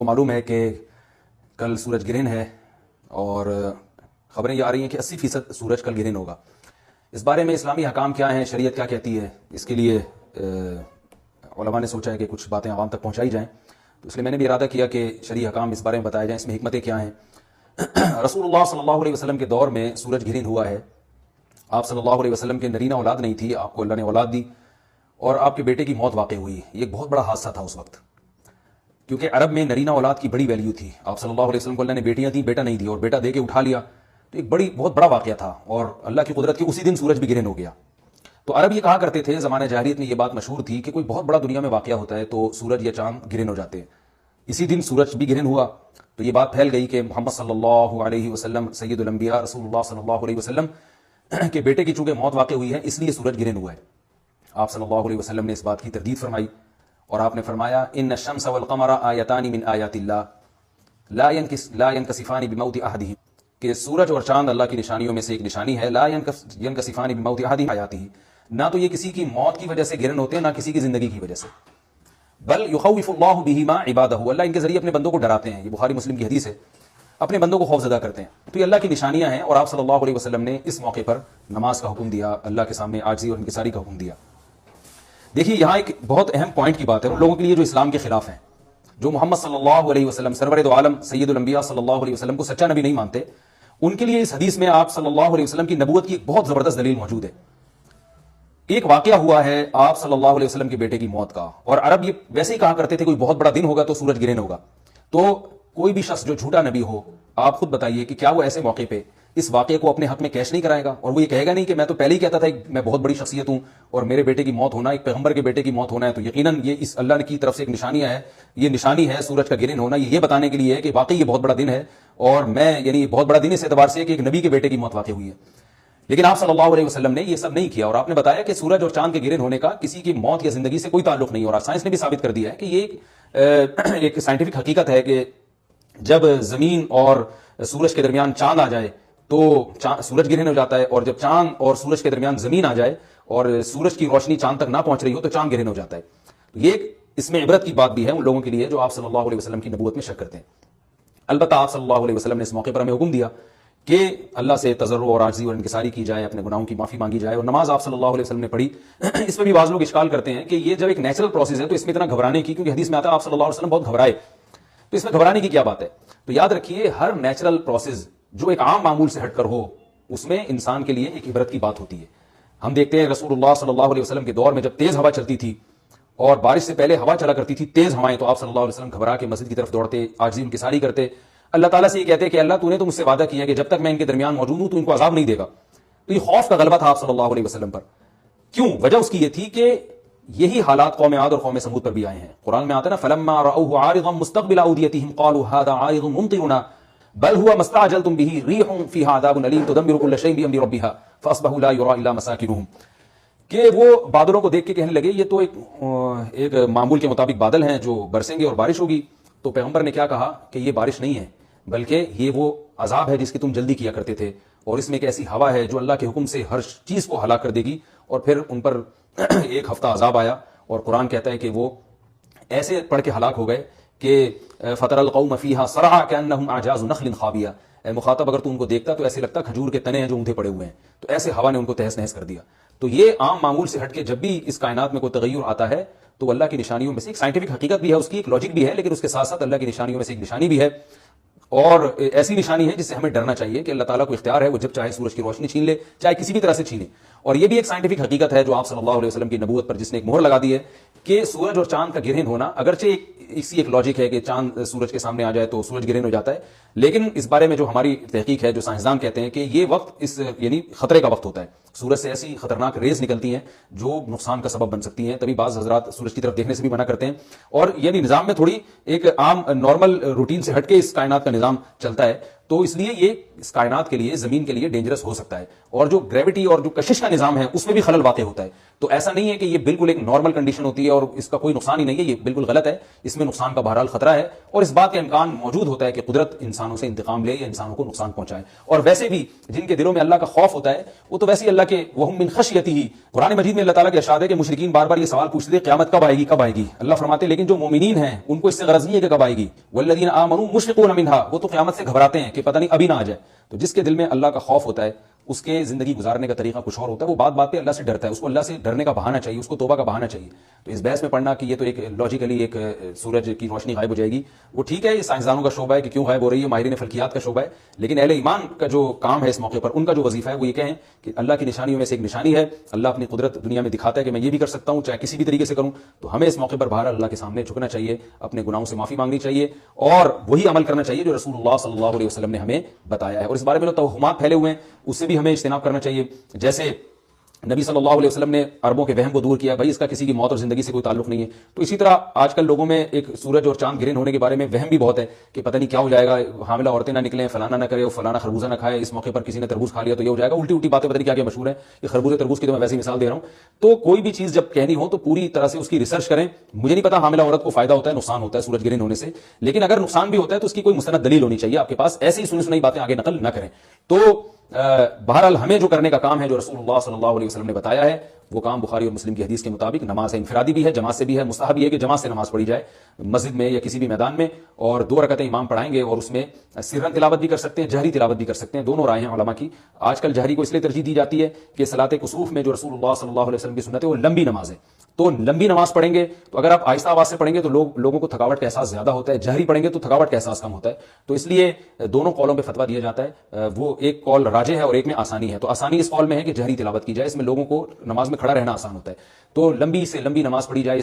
کو معلوم ہے کہ کل سورج گرہن ہے اور خبریں یہ آ رہی ہیں کہ 80% سورج کل گرہن ہوگا. اس بارے میں اسلامی حکام کیا ہیں, شریعت کیا کہتی ہے, اس کے لیے علماء نے سوچا ہے کہ کچھ باتیں عوام تک پہنچائی جائیں. تو اس لیے میں نے بھی ارادہ کیا کہ شرعی حکام اس بارے میں بتائے جائیں, اس میں حکمتیں کیا ہیں. رسول اللہ صلی اللہ علیہ وسلم کے دور میں سورج گرہن ہوا ہے. آپ صلی اللہ علیہ وسلم کے نرینہ اولاد نہیں تھی, آپ کو اللہ نے اولاد دی اور آپ کے بیٹے کی موت واقع ہوئی. یہ ایک بہت بڑا حادثہ تھا اس وقت, کیونکہ عرب میں نرینہ اولاد کی بڑی ویلیو تھی. آپ صلی اللہ علیہ وسلم کو اللہ نے بیٹیاں دیں, بیٹا نہیں دی, اور بیٹا دے کے اٹھا لیا. تو ایک بہت بڑا واقعہ تھا, اور اللہ کی قدرت کے اسی دن سورج بھی گرہن ہو گیا. تو عرب یہ کہا کرتے تھے, زمانہ جاہلیت میں یہ بات مشہور تھی کہ کوئی بہت بڑا دنیا میں واقعہ ہوتا ہے تو سورج یا چاند گرہن ہو جاتے ہیں. اسی دن سورج بھی گرہن ہوا تو یہ بات پھیل گئی کہ محمد صلی اللہ علیہ وسلم سید الانبیاء رسول اللہ صلی اللہ علیہ وسلم کے بیٹے کی چونکہ موت واقع ہوئی ہے اس لیے سورج گرہن ہوا ہے. آپ صلی اللہ علیہ وسلم نے اس بات کی تردید فرمائی اور آپ نے فرمایا ان الشمس والقمر آیتان من آیات اللہ لا ينکسفان بموت احدہم, کہ سورج اور چاند اللہ کی نشانیوں میں سے ایک نشانی ہے. لا ينکسفان بموت احدہم آیاتہ, نہ تو یہ کسی کی موت کی وجہ سے گرہن ہوتے ہیں نہ کسی کی زندگی کی وجہ سے. بل یخوف اللہ بہما عبادہ, اللہ ان کے ذریعے اپنے بندوں کو ڈراتے ہیں. یہ بخاری مسلم کی حدیث ہے, اپنے بندوں کو خوف زدہ کرتے ہیں. تو یہ اللہ کی نشانیاں ہیں, اور آپ صلی اللہ علیہ وسلم نے اس موقع پر نماز کا حکم دیا, اللہ کے سامنے عاجزی اور انکساری کا حکم دیا. دیکھیے یہاں ایک بہت اہم پوائنٹ کی بات ہے ان لوگوں کے لیے جو اسلام کے خلاف ہیں, جو محمد صلی اللہ علیہ وسلم سرور دو عالم سید الانبیاء صلی اللہ علیہ وسلم کو سچا نبی نہیں مانتے. ان کے لیے اس حدیث میں آپ صلی اللہ علیہ وسلم کی نبوت کی ایک بہت زبردست دلیل موجود ہے. ایک واقعہ ہوا ہے آپ صلی اللہ علیہ وسلم کے بیٹے کی موت کا, اور عرب یہ ویسے ہی کہا کرتے تھے کوئی بہت بڑا دن ہوگا تو سورج گرہن ہوگا. تو کوئی بھی شخص جو جھوٹا نبی ہو, آپ خود بتائیے کہ کیا وہ ایسے موقع پہ اس واقعے کو اپنے حق میں کیش نہیں کرائے گا, اور وہ یہ کہے گا نہیں کہ میں تو پہلے ہی کہتا تھا میں بہت بڑی شخصیت ہوں اور میرے بیٹے کی موت ہونا, ایک پیغمبر کے بیٹے کی موت ہونا ہے تو یقیناً یہ اس اللہ کی طرف سے ایک نشانی ہے, یہ نشانی ہے سورج کا گرہن ہونا, یہ بتانے کے لیے ہے کہ واقعی یہ بہت بڑا دن ہے اور میں یعنی بہت بڑا دن اس اعتبار سے کہ ایک نبی کے بیٹے کی موت واقع ہوئی ہے. لیکن آپ صلی اللہ علیہ وسلم نے یہ سب نہیں کیا, اور آپ نے بتایا کہ سورج اور چاند کے گرہن ہونے کا کسی کی موت یا زندگی سے کوئی تعلق نہیں, اور سائنس نے بھی ثابت کر دیا ہے کہ یہ ایک سائنٹیفک حقیقت ہے کہ جب زمین اور سورج کے درمیان چاند آ جائے تو سورج گرہن ہو جاتا ہے, اور جب چاند اور سورج کے درمیان زمین آ جائے اور سورج کی روشنی چاند تک نہ پہنچ رہی ہو تو چاند گرہن ہو جاتا ہے. یہ اس میں عبرت کی بات بھی ہے ان لوگوں کے لیے جو آپ صلی اللہ علیہ وسلم کی نبوت میں شک کرتے ہیں. البتہ آپ صلی اللہ علیہ وسلم نے اس موقع پر ہمیں حکم دیا کہ اللہ سے تضرع اور عاجزی اور انکساری کی جائے, اپنے گناہوں کی معافی مانگی جائے, اور نماز آپ صلی اللہ علیہ وسلم نے پڑھی. اس میں بھی بعض لوگ اشکال کرتے ہیں کہ یہ جب ایک نیچرل پروسیس ہے تو اس میں اتنا گھبرانے کی, کیونکہ حدیث میں آتا ہے آپ صلی اللہ علیہ وسلم بہت گھبرائے, تو اس میں گھبرانے کی کیا بات ہے. تو یاد رکھیے ہر نیچرل پروسیس جو ایک عام معمول سے ہٹ کر ہو اس میں انسان کے لیے ایک عبرت کی بات ہوتی ہے. ہم دیکھتے ہیں رسول اللہ صلی اللہ علیہ وسلم کے دور میں جب تیز ہوا چلتی تھی اور بارش سے پہلے ہوا چلا کرتی تھی تیز ہوائیں, تو آپ صلی اللہ علیہ وسلم گھبرا کے مسجد کی طرف دوڑتے, عاجزی انکساری کرتے, اللہ تعالیٰ سے یہ کہتے کہ اللہ تو نے تو مجھ سے وعدہ کیا کہ جب تک میں ان کے درمیان موجود ہوں تو ان کو عذاب نہیں دے گا. تو یہ خوف کا غلبہ تھا آپ صلی اللہ علیہ وسلم پر. کیوں؟ وجہ اس کی یہ تھی کہ یہی حالات قوم عاد اور قوم سمود پر بھی آئے ہیں. قرآن میں آتا ہے نا فلما رأوه عارضا مستقبل اوديتهم قالوا هذا عارض ممطرنا بل هو ما استعجلتم به ريح فيها عذاب اليم تدمر كل شيء بأمر ربها فاصبحوا لا يرى الا مساكنهم, کہ وہ بادلوں کو دیکھ کے کہنے لگے یہ تو ایک معمول کے مطابق بادل ہیں جو برسیں گے اور بارش ہوگی. تو پیغمبر نے کیا کہا کہ یہ بارش نہیں ہے بلکہ یہ وہ عذاب ہے جس کی تم جلدی کیا کرتے تھے, اور اس میں ایک ایسی ہوا ہے جو اللہ کے حکم سے ہر چیز کو ہلاک کر دے گی. اور پھر ان پر ایک ہفتہ عذاب آیا, اور قرآن کہتا ہے کہ وہ ایسے پڑھ کے ہلاک ہو گئے کہ فَتَرَى الْقَوْمَ فِيهَا صَرْعَىٰ كَأَنَّهُمْ أَعْجَازُ نَخْلٍ خَاوِيَةٍ, اے مخاطب اگر تو ان کو دیکھتا تو ایسے لگتا کھجور کے تنے ہیں جو اونھے پڑے ہوئے ہیں. تو ایسے ہوا نے ان کو تہس نہس کر دیا. تو یہ عام معمول سے ہٹ کے جب بھی اس کائنات میں کوئی تغیر آتا ہے تو اللہ کی نشانیوں میں سے ایک سائنٹیفک حقیقت بھی ہے, اس کی ایک لاجک بھی ہے, لیکن اس کے ساتھ ساتھ اللہ کی نشانیوں میں سے ایک نشانی بھی ہے, اور ایسی نشانی ہے جس سے ہمیں ڈرنا چاہیے کہ اللہ تعالیٰ کو اختیار ہے وہ جب چاہے سورج کی روشنی چھین لے, چاہے کسی بھی طرح سے چھینے. اور یہ بھی ایک سائنٹیفک حقیقت ہے جو آپ صلی اللہ علیہ وسلم کی نبوت پر جس نے ایک مہر لگا دی ہے کہ سورج اور چاند کا گرہن ہونا, اگرچہ اسی ایک لاجک ہے کہ چاند سورج کے سامنے آ جائے تو سورج گرہن ہو جاتا ہے, لیکن اس بارے میں جو ہماری تحقیق ہے, جو سائنسدان کہتے ہیں کہ یہ وقت اس یعنی خطرے کا وقت ہوتا ہے. سورج سے ایسی خطرناک ریز نکلتی ہیں جو نقصان کا سبب بن سکتی ہیں, تبھی بعض حضرات سورج کی طرف دیکھنے سے بھی منع کرتے ہیں. اور یعنی نظام میں تھوڑی ایک عام نارمل روٹین سے ہٹ کے اس کائنات کا نظام چلتا ہے, تو اس لیے یہ اس کائنات کے لیے، زمین کے لیے ڈینجرس ہو سکتا ہے، اور جو گریوٹی اور جو کشش کا نظام ہے اس میں بھی خلل واقع ہوتا ہے. تو ایسا نہیں ہے کہ یہ بالکل ایک نارمل کنڈیشن ہوتی ہے اور اس کا کوئی نقصان ہی نہیں ہے، یہ بالکل غلط ہے. اس میں نقصان کا بہرحال خطرہ ہے، اور اس بات کا امکان موجود ہوتا ہے کہ قدرت انسانوں سے انتقام لے یا انسانوں کو نقصان پہنچائے. اور ویسے بھی جن کے دلوں میں اللہ کا خوف ہوتا ہے وہ تو ویسے ہی اللہ کے وہم من خشیتہ ہی، قرآن مجید میں اللہ تعالیٰ کے ارشاد ہے کہ مشرکین بار بار یہ سوال پوچھتے تھے قیامت کب آئے گی کب آئے گی. اللہ فرماتے ہیں لیکن جو مومنین ہیں ان کو اس سے غرض نہیں ہے کہ کب آئے گی. والذین آمنوا مشفقون منھا، وہ تو قیامت سے گھبراتے ہیں کہ پتہ نہیں ابھی نہ آ جائے. تو جس کے دل میں اللہ کا خوف ہوتا ہے اس کے زندگی گزارنے کا طریقہ کچھ اور ہوتا ہے، وہ بات بات پہ اللہ سے ڈرتا ہے، اس کو اللہ سے ڈرنے کا بہانہ چاہیے، اس کو توبہ کا بہانہ چاہیے. تو اس بحث میں پڑھنا کہ یہ تو ایک لاجیکلی ایک سورج کی روشنی غائب ہو جائے گی، وہ ٹھیک ہے، یہ سائنسدانوں کا شعبہ ہے کہ کیوں غائب ہو رہی ہے، ماہرین فلکیات کا شعبہ ہے. لیکن اہل ایمان کا جو کام ہے اس موقع پر، ان کا جو وظیفہ ہے وہ یہ کہیں کہ اللہ کی نشانیوں میں سے ایک نشانی ہے، اللہ اپنی قدرت دنیا میں دکھاتا ہے کہ میں یہ بھی کر سکتا ہوں چاہے کسی بھی طریقے سے کروں. تو ہمیں اس موقع پر بہرحال اللہ کے سامنے جھکنا چاہیے، اپنے گناہوں سے معافی مانگنی چاہیے، اور وہی عمل کرنا چاہیے جو رسول اللہ صلی اللہ علیہ وسلم نے ہمیں بتایا ہے. اور اس بارے میں جو توہمات پھیلے ہوئے ہیں اس سے بھی ہمیں اجتناب کرنا چاہیے. جیسے نبی صلی اللہ علیہ وسلم نے عربوں کے وہم کو دور کیا، بھائی اس کا کسی کی موت اور زندگی سے کوئی تعلق نہیں ہے. تو اسی طرح آج کل لوگوں میں ایک سورج اور چاند گرہن ہونے کے بارے میں وہم بھی بہت ہے کہ پتہ نہیں کیا ہو جائے گا، حاملہ عورتیں نہ نکلیں، فلانا نہ کرے، فلانا خربوزہ نہ کھائے، اس موقع پر کسی نے تربوز کھا لیا تو یہ ہو جائے گا. الٹی الٹی باتیں پتہ نہیں کیا کیا مشہور ہیں. یہ خربوزے تربوز کی تو میں ویسے ہی مثال دے رہا ہوں. تو کوئی بھی چیز جب کہنی ہو تو پوری طرح سے اس کی ریسرچ کریں. مجھے نہیں پتا حاملہ عورت کو فائدہ ہوتا ہے نقصان ہوتا ہے سورج گرہن ہونے سے، لیکن اگر نقصان بھی ہوتا ہے تو اس کی کوئی مستند دلیل ہونی چاہیے آپ کے پاس. ایسی ہی سنی سنائی باتیں آگے نقل نہ کریں. تو بہرحال ہمیں جو کرنے کا کام ہے جو رسول اللہ صلی اللہ علیہ وسلم نے بتایا ہے وہ کام بخاری اور مسلم کی حدیث کے مطابق نماز ہے، انفرادی بھی ہے، جماعت سے بھی ہے. مستحب یہ ہے کہ جماعت سے نماز پڑھی جائے مسجد میں یا کسی بھی میدان میں، اور 2 رکعتیں امام پڑھائیں گے اور اس میں سرن تلاوت بھی کر سکتے ہیں، جہری تلاوت بھی کر سکتے ہیں. دونوں رائے ہیں علماء کی. آج کل جہری کو اس لیے ترجیح دی جاتی ہے کہ صلاۃ کسوف میں جو رسول اللہ صلی اللہ علیہ وسلم کی سنت ہے وہ لمبی نماز ہے. تو لمبی نماز پڑھیں گے تو اگر آپ آہستہ آواز سے پڑھیں گے تو لوگوں کو تھکاوٹ کا احساس زیادہ ہوتا ہے، جہری پڑھیں گے تو تھکاوٹ کا احساس کم ہوتا ہے. تو اس لیے دونوں قولوں پہ فتویٰ دیا جاتا ہے. وہ ایک قول راجح ہے اور ایک میں آسانی ہے. تو آسانی اس قول میں ہے کہ جہری تلاوت کی جائے، اس میں لوگوں کو نماز میں کھڑا رہنا آسان ہوتا ہے. تو لمبی سے لمبی نماز پڑھی جائے.